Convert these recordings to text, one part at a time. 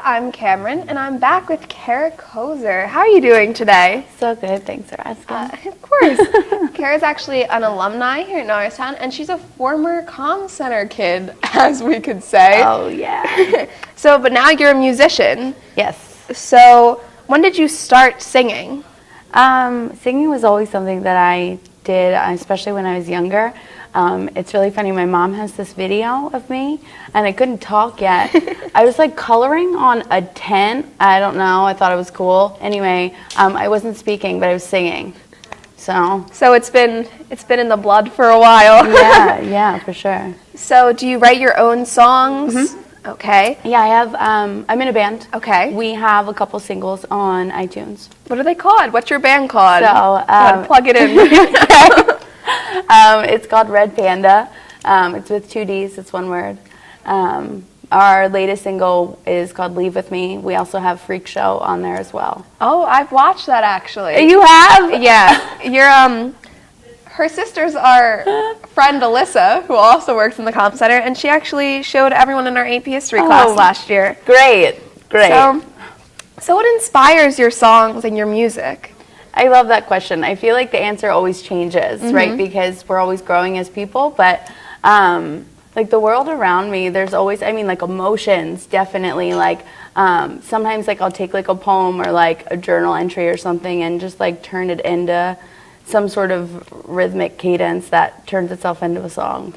I'm Cameron, and I'm back with Kara Koser. How are you doing today? So good, thanks for asking. Of course. Kara's actually an alumni here at NAHS, and she's a former comm center kid, as we could say. Oh, yeah. But now you're a musician. Yes. So when did you start singing? Singing was always something that I did, especially when I was younger. It's really funny, my mom has this video of me, and I couldn't talk yet. I was like coloring on a tent. I don't know, I thought it was cool. Anyway, I wasn't speaking, but I was singing. So it's been in the blood for a while. yeah, for sure. So do you write your own songs? Mm-hmm. Okay. Yeah, I have, I'm in a band. Okay. We have a couple singles on iTunes. What are they called? What's your band called? So, plug it in. It's called Red Panda. It's with 2 Ds, it's one word. Our latest single is called Leave With Me. We also have Freak Show on there as well. Oh, I've watched that actually. You have? Yeah. Her sister's our friend Alyssa, who also works in the comm center, and she actually showed everyone in our AP history class last year. Great. So what inspires your songs and your music? I love that question. I feel like the answer always changes, right? Because we're always growing as people, but like the world around me, there's always, like emotions, definitely. Like sometimes like I'll take like a poem or like a journal entry or something and just like turn it into some sort of rhythmic cadence that turns itself into a song.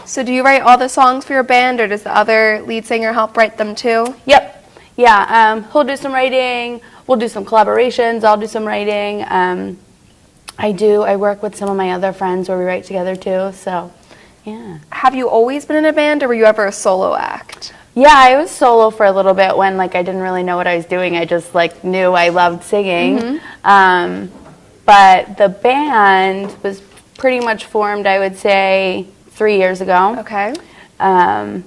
So do you write all the songs for your band, or does the other lead singer help write them too? Yep. Yeah, he'll do some writing. We'll do some collaborations. I'll do some writing. I work with some of my other friends where we write together too, so yeah. Have you always been in a band, or were you ever a solo act? Yeah, I was solo for a little bit when like I didn't really know what I was doing. I just like knew I loved singing. But the band was pretty much formed, I would say, 3 years ago. Okay. And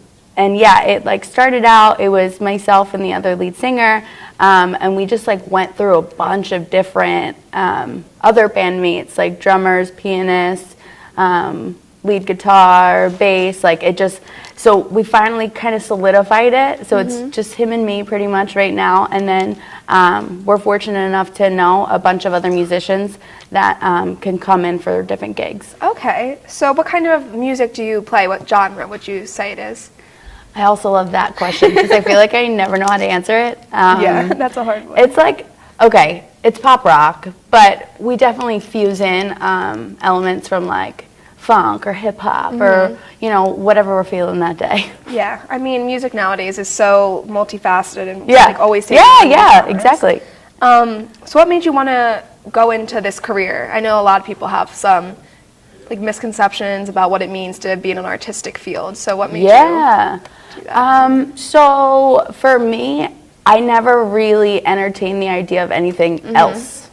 yeah, it like started out, it was myself and the other lead singer, and we just like went through a bunch of different other bandmates, like drummers, pianists, lead guitar, bass, like it just, so we finally kind of solidified it, so it's just him and me pretty much right now, and then we're fortunate enough to know a bunch of other musicians that can come in for different gigs. Okay, so what kind of music do you play? What genre would you say it is? I also love that question because I feel like I never know how to answer it. Yeah, that's a hard one. It's like, okay, it's pop rock, but we definitely fuse in elements from like funk or hip hop or, whatever we're feeling that day. Yeah, music nowadays is so multifaceted and like always takes exactly. So what made you want to go into this career? I know a lot of people have some like misconceptions about what it means to be in an artistic field. So what made you do that? So for me, I never really entertained the idea of anything else.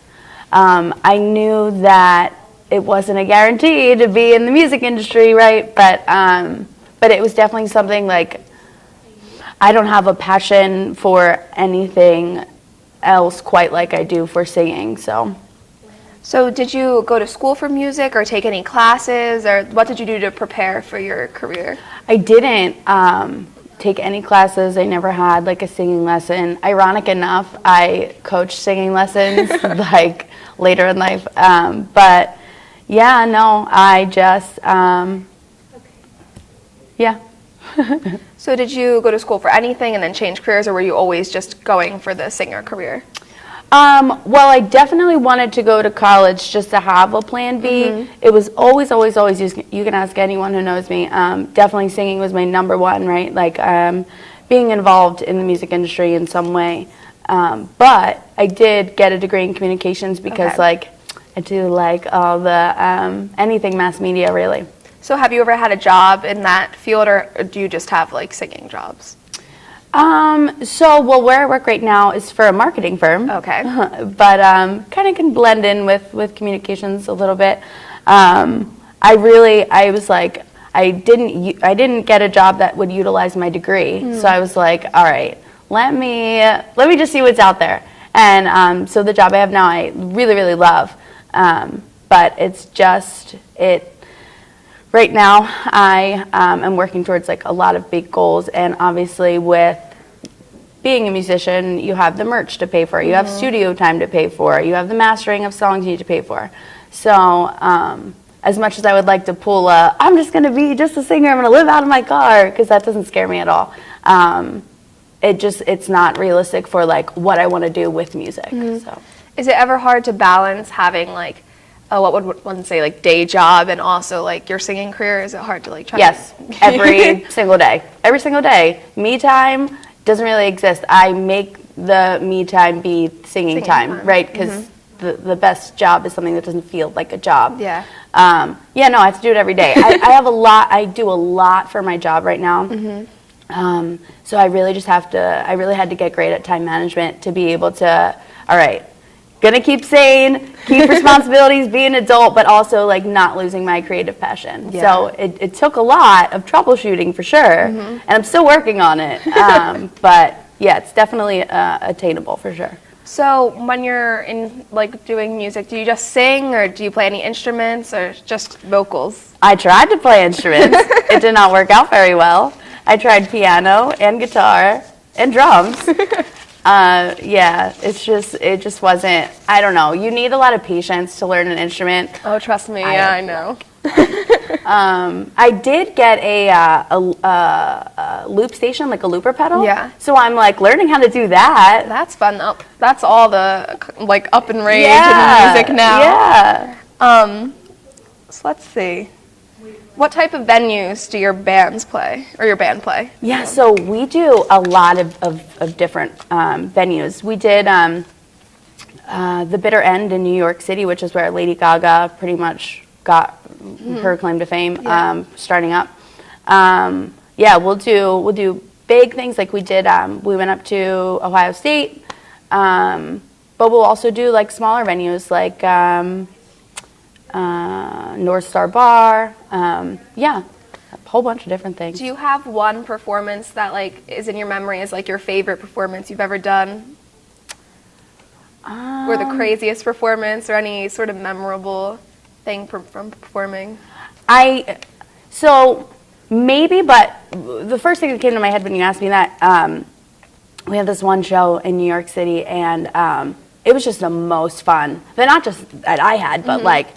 I knew that it wasn't a guarantee to be in the music industry, right? But it was definitely something like, I don't have a passion for anything else quite like I do for singing, So did you go to school for music or take any classes, or what did you do to prepare for your career? I didn't take any classes. I never had like a singing lesson. Ironic enough, I coached singing lessons like later in life. But yeah, no, I just, yeah. So did you go to school for anything and then change careers, or were you always just going for the singer career? Well, I definitely wanted to go to college just to have a plan B. It was always, you can ask anyone who knows me, definitely singing was my number one, right? Like, being involved in the music industry in some way. But I did get a degree in communications because like, I do like all the, anything mass media really. So have you ever had a job in that field, or do you just have like singing jobs? Well, where I work right now is for a marketing firm. Okay. But kind of can blend in with communications a little bit. I was like, I didn't get a job that would utilize my degree. So I was like, all right, let me just see what's out there. And so the job I have now, I really, really love. But it's just, right now, I am working towards like a lot of big goals, and obviously with being a musician, you have the merch to pay for, you have studio time to pay for, you have the mastering of songs you need to pay for. So as much as I would like to pull I'm just going to be just a singer, I'm going to live out of my car, because that doesn't scare me at all. It's not realistic for like what I want to do with music. So. Is it ever hard to balance having like what would one say, like day job and also like your singing career? Is it hard to like try Yes, every single day. Every single day. Me time doesn't really exist. I make the me time be singing time, right? Because the best job is something that doesn't feel like a job. Yeah. No, I have to do it every day. I do a lot for my job right now. So I really had to get great at time management to be able to, all right, gonna keep sane, keep responsibilities, be an adult, but also like not losing my creative passion. Yeah. So it took a lot of troubleshooting for sure, and I'm still working on it. But yeah, it's definitely attainable for sure. So when you're in like doing music, do you just sing or do you play any instruments or just vocals? I tried to play instruments. It did not work out very well. I tried piano and guitar and drums. It just wasn't, I don't know. You need a lot of patience to learn an instrument. Oh, trust me. I know. I did get a loop station, like a looper pedal. Yeah. So I'm like learning how to do that. That's fun. That's all the like up and rage in music now. Yeah. So let's see. What type of venues do your bands play, or your band play? Yeah, so we do a lot of different venues. We did the Bitter End in New York City, which is where Lady Gaga pretty much got her claim to fame, starting up. We'll do big things like we did. We went up to Ohio State, but we'll also do like smaller venues like North Star Bar, a whole bunch of different things. Do you have one performance that like is in your memory as like your favorite performance you've ever done? Or the craziest performance, or any sort of memorable thing from performing? So maybe, but the first thing that came to my head when you asked me that, we had this one show in New York City, and it was just the most fun. But not just that I had, but like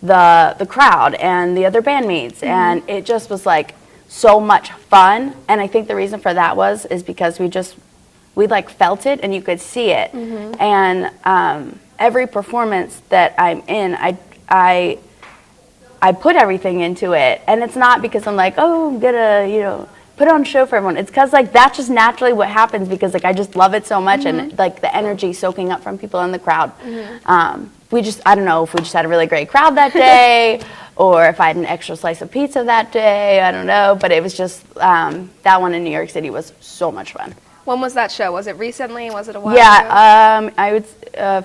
the crowd and the other bandmates, and it just was like so much fun. And I think the reason for that is because we like felt it and you could see it. And every performance that I'm in, I put everything into it, and it's not because I'm like, oh, I'm gonna put on a show for everyone. It's because like that's just naturally what happens, because like I just love it so much, and like the energy soaking up from people in the crowd. I don't know if we just had a really great crowd that day, or if I had an extra slice of pizza that day, I don't know, but it was just that one in New York City was so much fun. When was that show? Was it recently? Was it a while ago? I would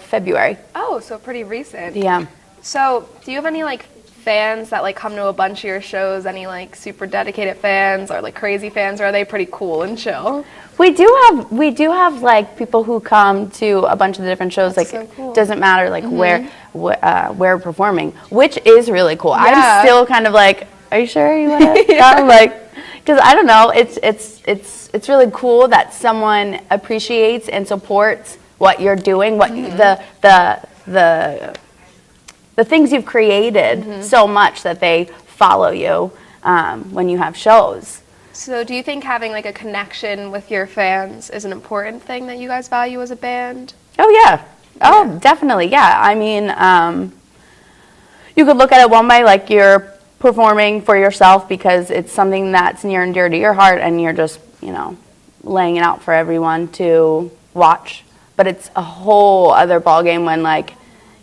February. Oh, so pretty recent. Yeah. So do you have any like fans that like come to a bunch of your shows? Any like super dedicated fans or like crazy fans, or are they pretty cool and chill? We do have like people who come to a bunch of the different shows. That's like so cool. Doesn't matter like where we're performing, which is really cool. Yeah. I'm still kind of like, are you sure you want to come? Like, because I don't know, it's really cool that someone appreciates and supports what you're doing, what the things you've created so much that they follow you when you have shows. So do you think having like a connection with your fans is an important thing that you guys value as a band? Oh yeah. Oh, definitely. Yeah. I mean, you could look at it one way, like you're performing for yourself because it's something that's near and dear to your heart, and you're just, laying it out for everyone to watch. But it's a whole other ballgame when like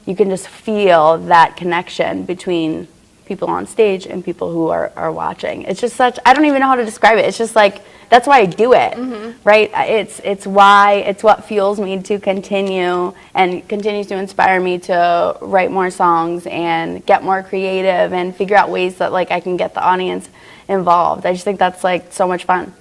you can just feel that connection between people on stage and people who are watching. It's just I don't even know how to describe it. It's just like, that's why I do it, right? It's what fuels me to continue and continues to inspire me to write more songs and get more creative and figure out ways that like I can get the audience involved. I just think that's like so much fun.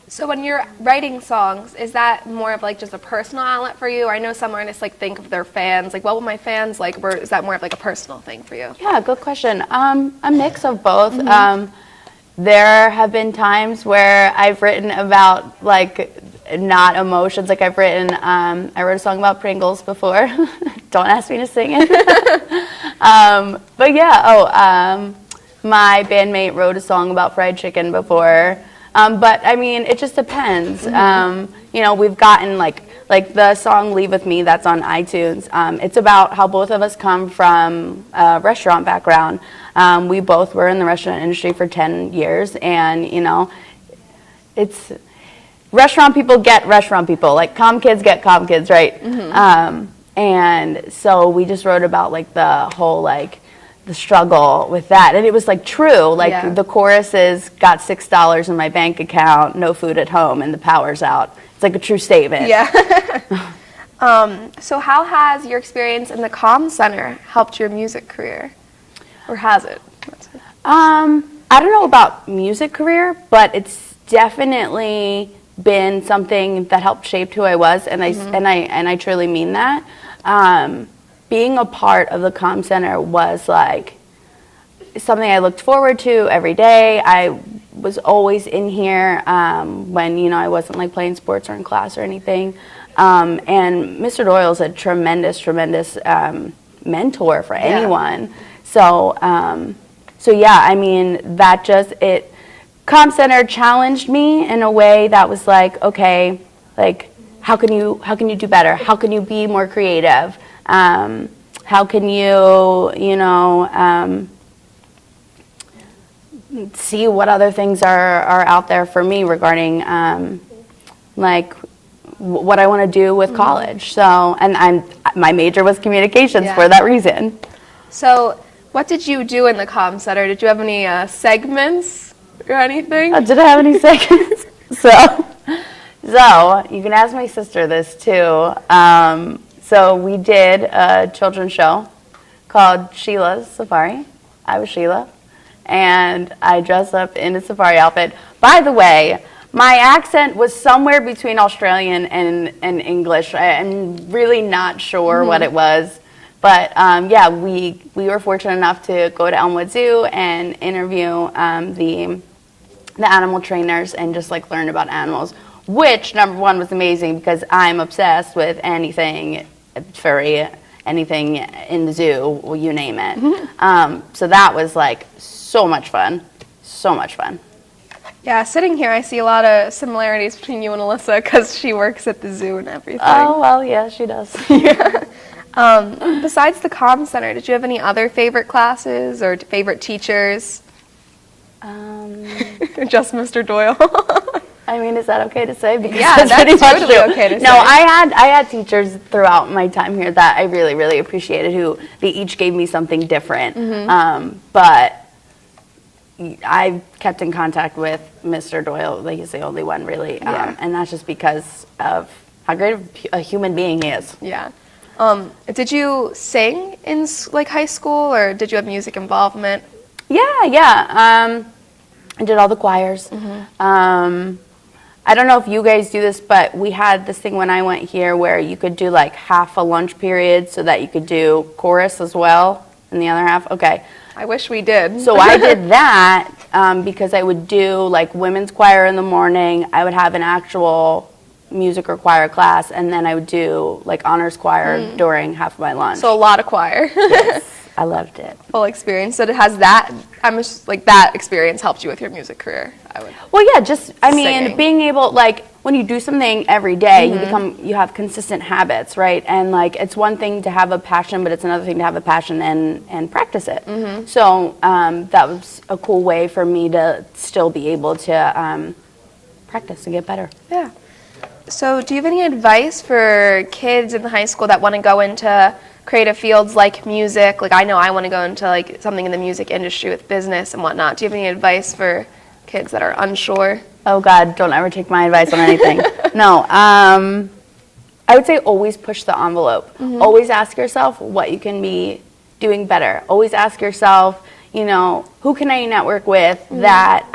So when you're writing songs, is that more of like just a personal outlet for you? Or I know some artists like think of their fans, like what will my fans like, or is that more of like a personal thing for you? Yeah, good question. A mix of both. There have been times where I've written about like not emotions. Like I've written, I wrote a song about Pringles before. Don't ask me to sing it. But yeah, my bandmate wrote a song about fried chicken before. But I mean, it just depends. You know, we've gotten like the song Leave With Me that's on iTunes. It's about how both of us come from a restaurant background. We both were in the restaurant industry for 10 years, and you know, it's restaurant people get restaurant people, like comm kids get comm kids, right? And so we just wrote about like the whole like the struggle with that, and it was like true. Like the chorus is got $6 in my bank account, no food at home, and the power's out. It's like a true statement. Yeah. So how has your experience in the comm center helped your music career, or has it? I don't know about music career, but it's definitely been something that helped shape who I was, and I truly mean that. Being a part of the comm center was like something I looked forward to every day. I was always in here when, you know, I wasn't like playing sports or in class or anything. And Mr. Doyle's a tremendous mentor for anyone. So yeah, I mean, that just, comm center challenged me in a way that was like, okay, like, how can you do better? How can you be more creative? How can you know, see what other things are out there for me regarding like what I want to do with college. So, and my major was communications for that reason. So, what did you do in the comm center? Did you have any segments or anything? Did I have any segments? So you can ask my sister this too. So we did a children's show called Sheila's Safari. I was Shiela, and I dressed up in a safari outfit. By the way, my accent was somewhere between Australian and English. I'm really not sure what it was. But yeah, we were fortunate enough to go to Elmwood Zoo and interview the animal trainers and just like learn about animals, which number one was amazing because I'm obsessed with anything furry, anything in the zoo, you name it. So that was like so much fun, so much fun. Yeah, sitting here, I see a lot of similarities between you and Alyssa because she works at the zoo and everything. Oh, well, yeah, she does. Besides the comm center, did you have any other favorite classes or favorite teachers? Just Mr. Doyle. I mean, is that okay to say? Because yeah, that's totally okay to say. No, I had teachers throughout my time here that I really, really appreciated, who they each gave me something different. But I've kept in contact with Mr. Doyle. Like, he's the only one, really. And that's just because of how great of a human being he is. Yeah. Did you sing in like high school, or did you have music involvement? Yeah. I did all the choirs. I don't know if you guys do this, but we had this thing when I went here where you could do like half a lunch period so that you could do chorus as well in the other half. Okay. I wish we did. So I did that because I would do like women's choir in the morning. I would have an actual music or choir class, and then I would do like honors choir during half of my lunch. So a lot of choir. Yes, I loved it. Full experience. So it has that. I'm just like that experience helped you with your music career. I would. Well, yeah, just I mean, being able, like, when you do something every day, you have consistent habits, right? And like, it's one thing to have a passion, but it's another thing to have a passion and practice it. So that was a cool way for me to still be able to practice and get better. Yeah. So do you have any advice for kids in high school that want to go into creative fields like music? Like, I know I want to go into like something in the music industry with business and whatnot. Do you have any advice for kids that are unsure? Oh God, don't ever take my advice on anything. No, I would say always push the envelope. Always ask yourself what you can be doing better. Always ask yourself, you know, who can I network with that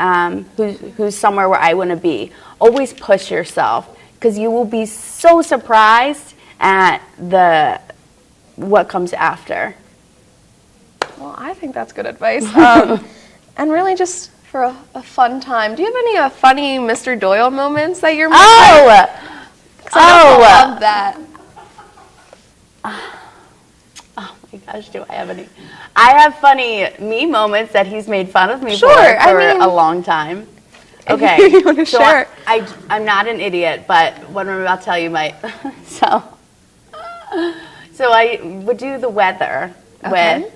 who's somewhere where I want to be. Always push yourself, because you will be so surprised at what comes after. Well, I think that's good advice. And really just for a fun time. Do you have any funny Mr. Doyle moments that you're missing? I love that. Oh my gosh, do I have any? I have funny me moments that he's made fun of me for a long time. Okay, you want to share? I'm not an idiot, but what I'm about to tell you might. So I would do the weather with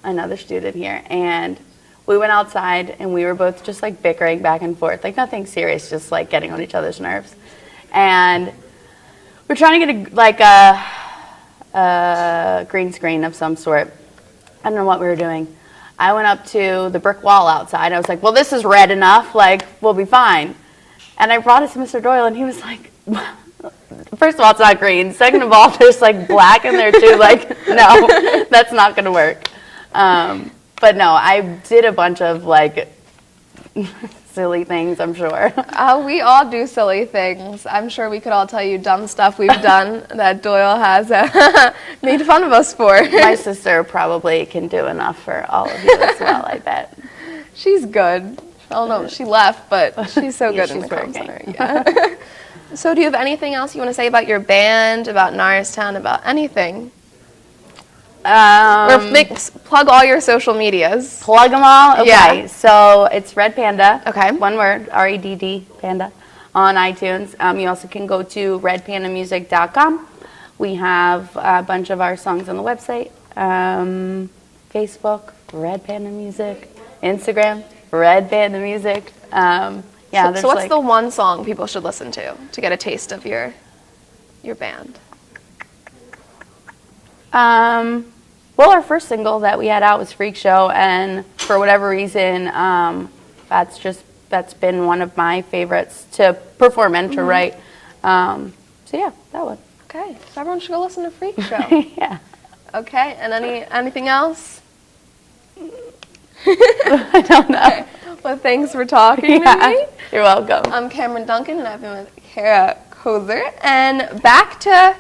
another student here, and we went outside and we were both just like bickering back and forth, like nothing serious, just like getting on each other's nerves, and we're trying to get a green screen of some sort. I don't know what we were doing. I went up to the brick wall outside. I was like, well, this is red enough, like we'll be fine. And I brought it to Mr. Doyle, and he was like, first of all, it's not green. Second of all, there's like black in there too. Like, no, that's not gonna work. But no, I did a bunch of like silly things, I'm sure. We all do silly things. I'm sure we could all tell you dumb stuff we've done that Doyle has made fun of us for. My sister probably can do enough for all of you as well, I bet. She's good. I don't know, she left, but she's so good in the comm center. Yeah. So do you have anything else you want to say about your band, about NAHS, about anything? Or plug all your social medias. Plug them all? Okay. Yeah. So it's Red Panda. Okay. One word, REDD, Panda, on iTunes. You also can go to redpandamusic.com. We have a bunch of our songs on the website. Facebook, Red Panda Music. Instagram, Red Panda Music. So what's the one song people should listen to get a taste of your band? Well, our first single that we had out was Freak Show, and for whatever reason, that's been one of my favorites to perform and to write. So yeah, that one. Okay, so everyone should go listen to Freak Show. Yeah. Okay, and anything else? I don't know. Okay. Well, thanks for talking to me. You're welcome. I'm Cameron Duncan, and I've been with Kara Koser. And back to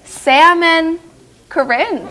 Sam and Corinne.